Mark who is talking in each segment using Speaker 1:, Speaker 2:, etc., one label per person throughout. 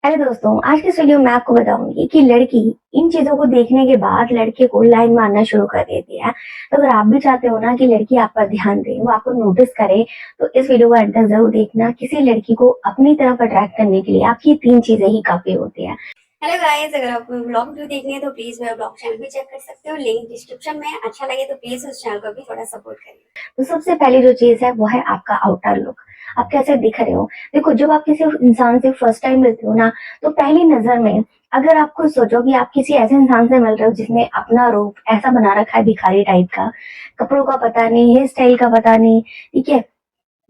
Speaker 1: अरे दोस्तों, आज की इस वीडियो में आपको बताऊंगी कि लड़की इन चीजों को देखने के बाद लड़के को लाइन मारना शुरू कर देती है। तो अगर आप भी चाहते हो ना कि लड़की आप पर ध्यान दे, वो आपको नोटिस करे, तो इस वीडियो को अंत तक जरूर देखना। किसी लड़की को अपनी तरफ अट्रैक्ट करने के लिए आपकी 3 चीजें ही काफी होती है। हेलो गाइस, अगर आपको ब्लॉग वीडियो देखनी है तो प्लीज मेरा ब्लॉग चैनल भी चेक कर सकते हो, लिंक डिस्क्रिप्शन में। अच्छा लगे तो प्लीज उस चैनल को भी थोड़ा सपोर्ट करिए। तो सबसे पहली जो चीज है वो है आपका आउटर लुक। आप कैसे दिख रहे हो। देखो, जब आप किसी इंसान से फर्स्ट टाइम मिलते हो ना, तो पहली नजर में अगर आप खुद सोचो कि आप किसी ऐसे इंसान से मिल रहे हो जिसने अपना रूप ऐसा बना रखा है भिखारी टाइप का, कपड़ों का पता नहीं, हेयर स्टाइल का पता नहीं, ठीक है,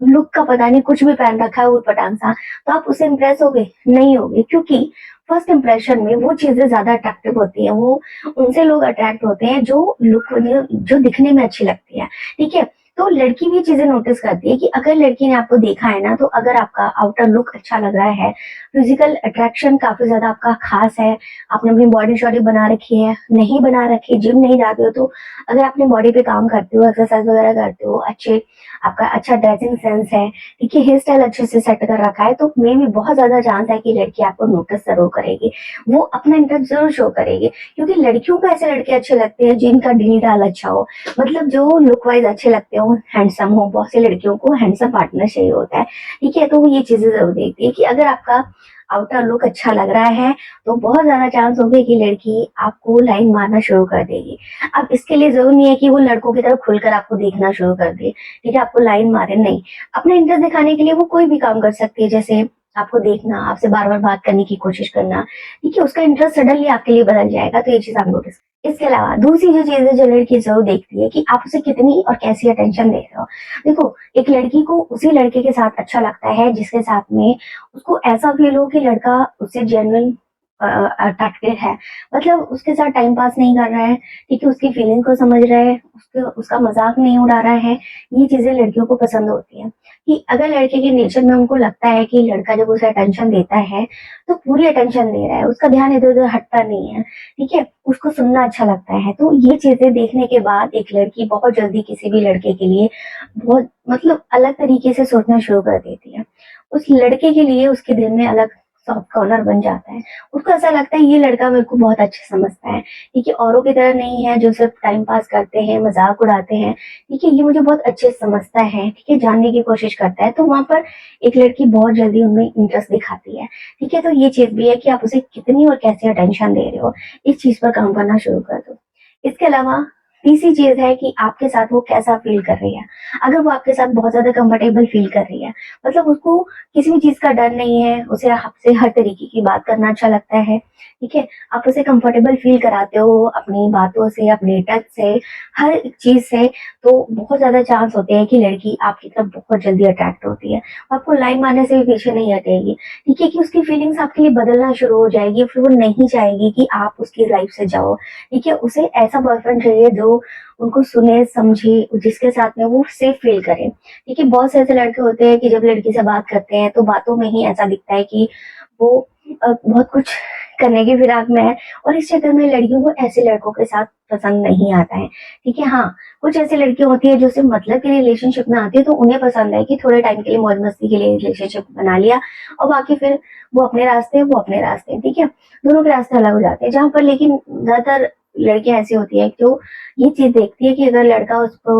Speaker 1: लुक का पता नहीं, कुछ भी पहन रखा है ऊट पटांग सा, तो आप उससे इम्प्रेस होगे नहीं होगे, क्योंकि फर्स्ट इंप्रेशन में वो चीजें ज्यादा अट्रैक्टिव होती है। वो उनसे लोग अट्रैक्ट होते हैं जो लुक, जो दिखने में अच्छी लगती है, ठीक है। तो लड़की भी चीजें नोटिस करती है कि अगर लड़की ने आपको देखा है ना, तो अगर आपका आउटर लुक अच्छा लग रहा है, फिजिकल अट्रैक्शन काफी ज्यादा आपका खास है, आपने अपनी बॉडी शॉडी बना रखी है, नहीं बना रखी, जिम नहीं जाते हो, तो अगर अपनी बॉडी पे काम करते हो, एक्सरसाइज वगैरह करते हो, अच्छे, आपका अच्छा ड्रेसिंग सेंस है, ठीक है, हेयर स्टाइल अच्छे से सेट कर रखा है, तो मे भी बहुत ज्यादा चांस है कि लड़की आपको नोटिस जरूर करेगी, वो अपना इंटरेस्ट जरूर शो करेगी। क्योंकि लड़कियों को ऐसे लड़के अच्छे लगते हैं जिनका डील डाल अच्छा हो, मतलब जो लुक वाइज अच्छे लगते हो, हैंडसम हो। बहुत सी लड़कियों को हैंडसम पार्टनर चाहिए होता है, ठीक है। तो वो ये चीजें जरूर देखती है कि अगर आपका आउटर लुक अच्छा लग रहा है, तो बहुत ज्यादा चांस हो गए कि लड़की आपको लाइन मारना शुरू कर देगी। अब इसके लिए जरूर नहीं है कि वो लड़कों की तरफ खुलकर आपको देखना शुरू कर दे, ठीक है, आपको लाइन मारे नहीं। अपने इंटरेस्ट दिखाने के लिए वो कोई भी काम कर सकती है, जैसे आपको देखना, आपसे बार बार बात करने की कोशिश करना, ठीक है, उसका इंटरेस्ट सडनली आपके लिए बदल जाएगा, तो ये चीज आप नोटिस। इसके अलावा दूसरी जो चीज है जो लड़की जरूर देखती है कि आप उसे कितनी और कैसी अटेंशन दे रहे हो। देखो, एक लड़की को उसी लड़के के साथ अच्छा लगता है जिसके साथ में उसको ऐसा फील हो कि लड़का उससे जेन्युइन अट्रैक्टेड है, मतलब उसके साथ टाइम पास नहीं कर रहा है, ठीक है, उसकी फीलिंग को समझ रहा है, उसका मजाक नहीं उड़ा रहा है। ये चीजें लड़कियों को पसंद होती है कि अगर लड़के के नेचर में उनको लगता है कि लड़का जब उसे अटेंशन देता है तो पूरी अटेंशन दे रहा है, उसका ध्यान इधर उधर हटता नहीं है, ठीक है, उसको सुनना अच्छा लगता है, तो ये चीजें देखने के बाद एक लड़की बहुत जल्दी किसी भी लड़के के लिए बहुत, मतलब अलग तरीके से सोचना शुरू कर देती है। उस लड़के के लिए उसके दिल में अलग सॉफ्ट कॉर्नर बन जाता है। उसको ऐसा लगता है ये लड़का मेरे को बहुत अच्छे समझता है, ठीक है, औरों की तरह नहीं है जो सिर्फ टाइम पास करते हैं, मजाक उड़ाते हैं, ठीक है, ये मुझे बहुत अच्छे से समझता है, ठीक है, जानने की कोशिश करता है। तो वहां पर एक लड़की बहुत जल्दी उनमें इंटरेस्ट दिखाती है, ठीक है। तो ये चीज भी है कि आप उसे कितनी और कैसे अटेंशन दे रहे हो, इस चीज पर काम करना शुरू कर दो। इसके अलावा तीसरी चीज है कि आपके साथ वो कैसा फील कर रही है। अगर वो आपके साथ बहुत ज्यादा कंफर्टेबल फील कर रही है, मतलब उसको किसी भी चीज का डर नहीं है, उसे आपसे हर तरीके की बात करना अच्छा लगता है, ठीक है, आप उसे कंफर्टेबल फील कराते हो अपनी बातों से, अपने टच से, हर एक चीज से, तो बहुत ज्यादा चांस होते हैं कि लड़की आपकी तरफ बहुत जल्दी अट्रैक्ट होती है, आपको लाइन मारने से भी पीछे नहीं हटेगी, ठीक है, कि उसकी फीलिंग्स आपके लिए बदलना शुरू हो जाएगी, फिर वो नहीं चाहेगी कि आप उसकी लाइफ से जाओ, ठीक है। उसे ऐसा बॉयफ्रेंड चाहिए जो उनको सुने समझे, जिसके साथ में वो सेफ फील करे, ठीक है। बहुत से ऐसे लड़के होते हैं कि जब लड़की से बात करते हैं तो बातों में ही ऐसा दिखता है कि वो बहुत कुछ करने की फिराक में है, और इस चक्कर में लड़कियों को ऐसे लड़कों के साथ पसंद नहीं आता है, ठीक है। हाँ, कुछ ऐसी लड़कियां होती है जो सिर्फ मतलब के लिए रिलेशनशिप में आती है, तो उन्हें पसंद है कि थोड़े टाइम के लिए मौज मस्ती के लिए रिलेशनशिप बना लिया, और बाकी फिर वो अपने रास्ते, वो अपने रास्ते, ठीक है, दोनों के रास्ते अलग हो जाते हैं। जहां पर लेकिन ज्यादातर लड़कियां ऐसी होती है जो ये चीज देखती है कि अगर लड़का उसको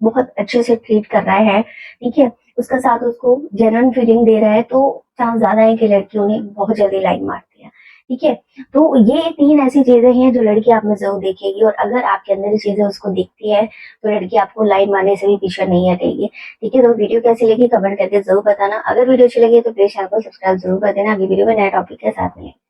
Speaker 1: बहुत अच्छे से ट्रीट कर रहा है, ठीक है, उसका साथ उसको जेन्युइन फीलिंग दे रहा है, तो चांस ज्यादा है कि लड़की उन्हें बहुत जल्दी लाइन मारती है, ठीक है। तो ये 3 ऐसी चीजें हैं जो लड़की आप में जरूर देखेगी, और अगर आपके अंदर ये चीजें उसको दिखती है तो लड़की आपको लाइन मारने से भी पीछे नहीं हटेगी, ठीक है। तो वीडियो कैसी लगी कमेंट करके जरूर बताना। अगर वीडियो अच्छी लगी तो प्लीज चैनल को सब्सक्राइब जरूर कर देना। अगली वीडियो में नए टॉपिक के साथ मिलेंगे।